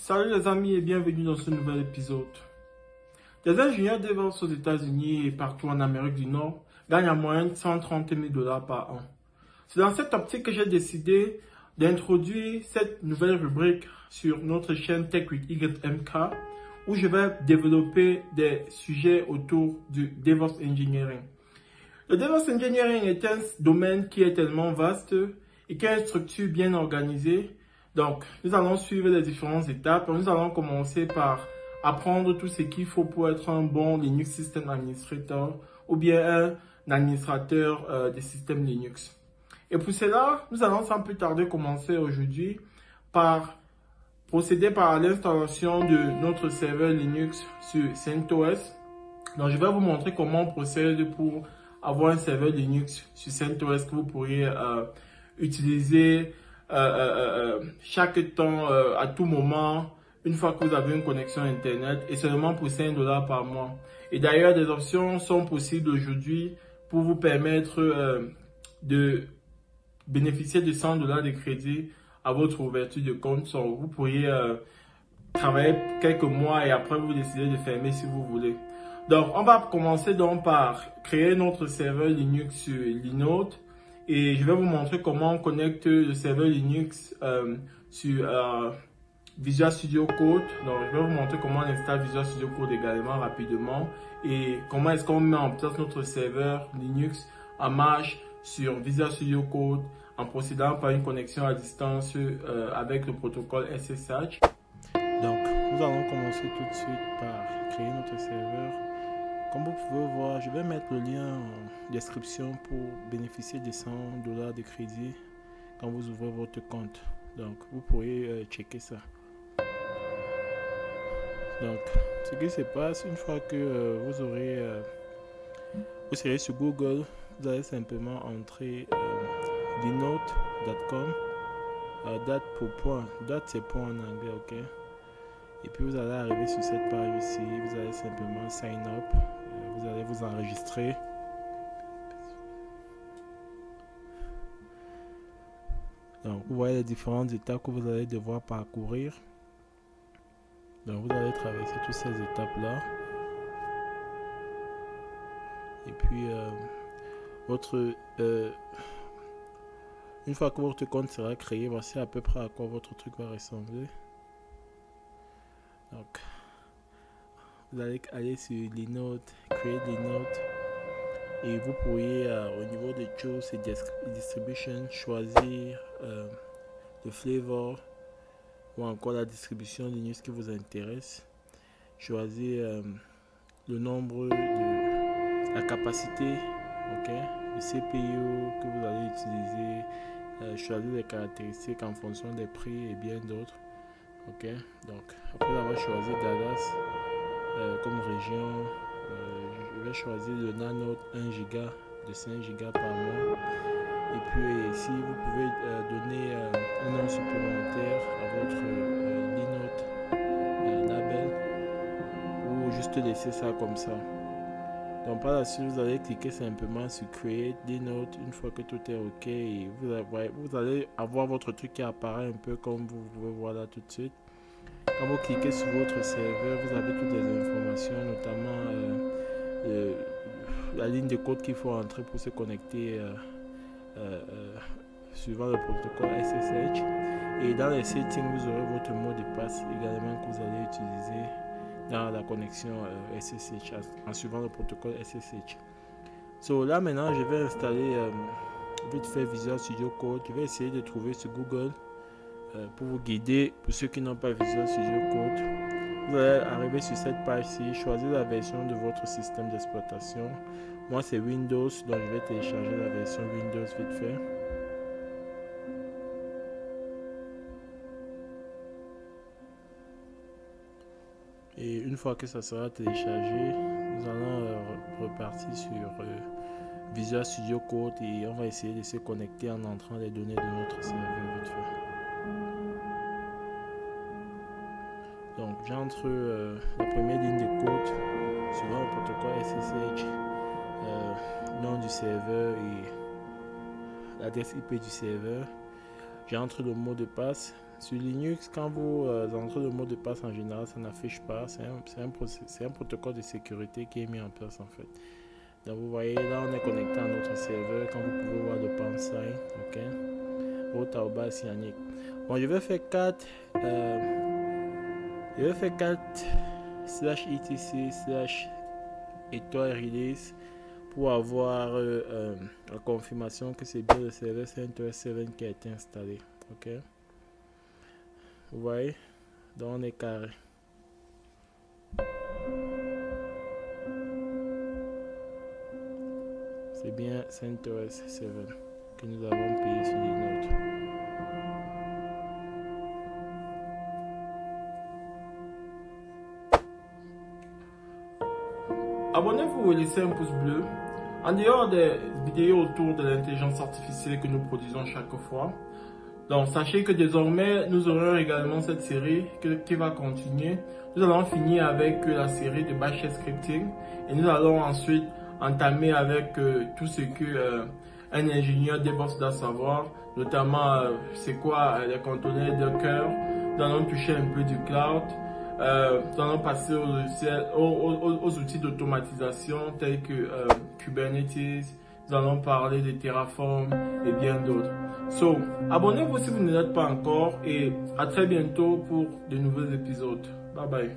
Salut les amis et bienvenue dans ce nouvel épisode. Des ingénieurs DevOps aux États-Unis et partout en Amérique du Nord gagnent en moyenne 130 000 $ par an. C'est dans cette optique que j'ai décidé d'introduire cette nouvelle rubrique sur notre chaîne Tech with YMK où je vais développer des sujets autour du DevOps Engineering. Le DevOps Engineering est un domaine qui est tellement vaste et qui a une structure bien organisée. Donc, nous allons suivre les différentes étapes. Nous allons commencer par apprendre tout ce qu'il faut pour être un bon Linux System Administrator ou bien un administrateur des systèmes Linux. Et pour cela, nous allons sans plus tarder commencer aujourd'hui par procéder par l'installation de notre serveur Linux sur CentOS. Donc, je vais vous montrer comment on procède pour avoir un serveur Linux sur CentOS que vous pourriez utiliser chaque temps, à tout moment, une fois que vous avez une connexion Internet et seulement pour 5 $ par mois. Et d'ailleurs, des options sont possibles aujourd'hui pour vous permettre de bénéficier de 100 $ de crédit à votre ouverture de compte. Vous pourriez travailler quelques mois et après vous décidez de fermer si vous voulez. Donc, on va commencer donc par créer notre serveur Linux sur Linode. Et je vais vous montrer comment on connecte le serveur Linux sur Visual Studio Code. Donc, je vais vous montrer comment on installe Visual Studio Code également rapidement. Et comment est-ce qu'on met en place notre serveur Linux en marche sur Visual Studio Code en procédant par une connexion à distance avec le protocole SSH. Donc, nous allons commencer tout de suite par créer notre serveur. Comme vous pouvez voir, je vais mettre le lien en description pour bénéficier des 100 $ de crédit quand vous ouvrez votre compte. Donc, vous pourrez checker ça. Donc, ce qui se passe, une fois que vous serez sur Google, vous allez simplement entrer linode.com. Date pour point, date c'est point en anglais, ok. Et puis vous allez arriver sur cette page ici, vous allez simplement sign up, vous allez vous enregistrer. Donc vous voyez les différentes étapes que vous allez devoir parcourir. Donc vous allez traverser toutes ces étapes là. Et puis une fois que votre compte sera créé, voici à peu près à quoi votre truc va ressembler. Donc, vous allez aller sur Linode, Create Linode, et vous pourriez au niveau de Choose et Distribution choisir le flavor ou encore la distribution Linux qui vous intéresse. Choisir le nombre de la capacité, ok, le CPU que vous allez utiliser, choisir les caractéristiques en fonction des prix et bien d'autres. Ok, donc après avoir choisi Dallas comme région, je vais choisir le Nano 1 Go de 5 Go par mois. Et puis ici, vous pouvez donner un nom supplémentaire à votre Linode label ou juste laisser ça comme ça. Donc par la suite, vous allez cliquer simplement sur Create Linode une fois que tout est ok et vous allez avoir votre truc qui apparaît un peu comme vous pouvez voir là tout de suite. Quand vous cliquez sur votre serveur, vous avez toutes les informations, notamment la ligne de code qu'il faut entrer pour se connecter suivant le protocole SSH. Et dans les settings, vous aurez votre mot de passe également que vous allez utiliser dans la connexion SSH en suivant le protocole SSH. So là maintenant, je vais installer vite fait Visual Studio Code. Je vais essayer de trouver sur Google pour vous guider. Pour ceux qui n'ont pas Visual Studio Code, vous allez arriver sur cette page-ci, choisir la version de votre système d'exploitation. Moi c'est Windows, donc je vais télécharger la version Windows vite fait. Et une fois que ça sera téléchargé, nous allons repartir sur Visual Studio Code et on va essayer de se connecter en entrant les données de notre serveur vite fait. Donc j'entre la première ligne de code suivant le protocole SSH, nom du serveur et l'adresse IP du serveur. J'entre le mot de passe sur Linux, quand vous entrez le mot de passe en général, ça n'affiche pas. C'est un protocole de sécurité qui est mis en place en fait. Donc vous voyez, là on est connecté à notre serveur. Quand vous pouvez voir le pound sign, ok, au cyanique. Bon, je vais faire 4 /etc/étoile release pour avoir la confirmation que c'est bien le serveur CentOS 7 qui a été installé. Ok, vous voyez, donc on est carré. C'est bien CentOS 7 que nous avons payé sur les notes. Abonnez-vous et laissez un pouce bleu. En dehors des vidéos autour de l'intelligence artificielle que nous produisons chaque fois, donc sachez que désormais nous aurons également cette série qui va continuer. Nous allons finir avec la série de Bash Scripting et nous allons ensuite entamer avec tout ce que un ingénieur DevOps doit savoir, notamment c'est quoi les conteneurs Docker. Nous allons toucher un peu du cloud. Nous allons passer aux outils d'automatisation tels que Kubernetes. Nous allons parler de Terraform et bien d'autres. So, abonnez-vous si vous ne l'êtes pas encore et à très bientôt pour de nouveaux épisodes. Bye bye.